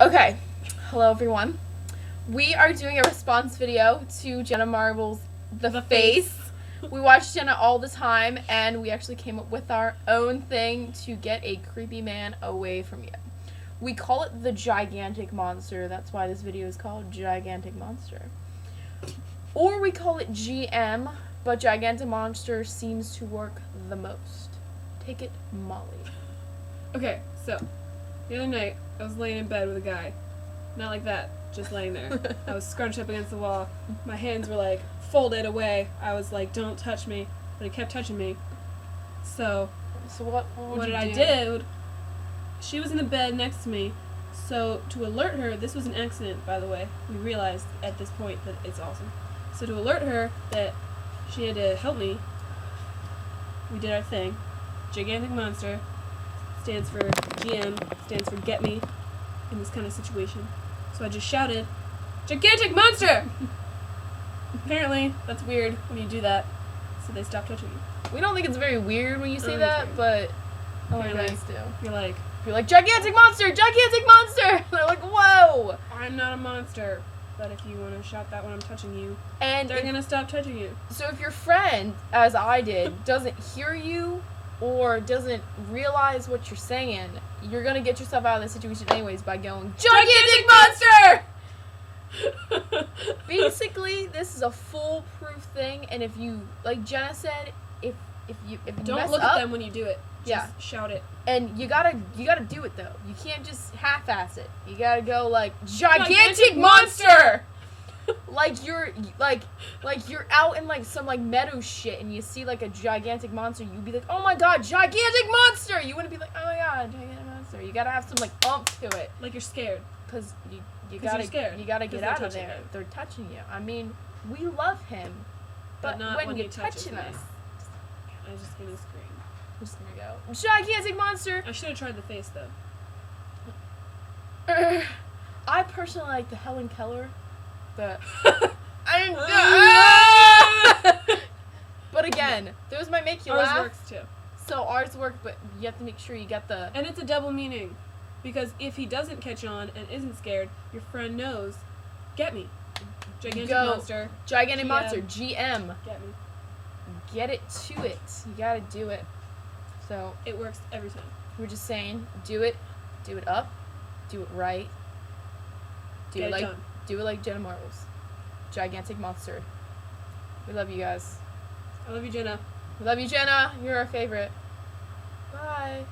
Okay, hello everyone. We are doing a response video to Jenna Marbles' The Face. We watch Jenna all the time, and we actually came up with our own thing to get a creepy man away from you. We call it the Gigantic Monster. That's why this video is called Gigantic Monster. Or we call it GM, but Gigantic Monster seems to work the most. Take it, Molly. Okay, so the other night I was laying in bed with a guy. Not like that, just laying there. I was scrunched up against the wall. My hands were like folded away. I was like, don't touch me. But he kept touching me. So what did I did, she was in the bed next to me. So to alert her, this was an accident, by the way. We realized at this point that it's awesome. So to alert her that she had to help me, we did our thing. Gigantic Monster stands for GM, stands for get me in this kind of situation. So I just shouted, Gigantic Monster! Apparently, that's weird when you do that, so they stop touching you. We don't think it's very weird when you say that, but our Apparently, guys do. You're like, Gigantic Monster! Gigantic Monster! They're like, whoa! I'm not a monster, but if you want to shout that when I'm touching you, And they're gonna stop touching you. so if your friend, as I did, doesn't hear you or doesn't realize what you're saying, you're gonna get yourself out of the situation anyways by going, Gigantic Monster! Basically, this is a foolproof thing, and if you, like Jenna said, if you Don't mess look up, at them when you do it. Just shout it. and you gotta do it though. You can't just half-ass it. You gotta go like Gigantic Monster! like you're out in like some like meadow shit and you see like a gigantic monster, you'd be like, oh my god, Gigantic Monster! You wouldn't be like, oh my god, Gigantic Monster. You gotta have some like to it. Like you're scared. Because you you're gotta scared. you gotta get out of touching there. you. They're touching you. I mean, we love him, but not when you're he touches touching me. us, I was just gonna scream. I'm just gonna go, Gigantic Monster! I should have tried the face though. I personally like the Helen Keller, but but again, those might make you Ours laugh. works too. So ours work, but you have to make sure you get the. And it's a double meaning. Because if he doesn't catch on and isn't scared, your friend knows, get me. Gigantic Go. Monster. Gigantic GM. Monster, GM. Get me. Get it to it. You gotta do it. So It works every time. we're just saying, do it up, do it right, Get it done. do it like Jenna Marbles. Gigantic Monster. We love you guys. I love you, Jenna. We love you, Jenna. You're our favorite. Bye.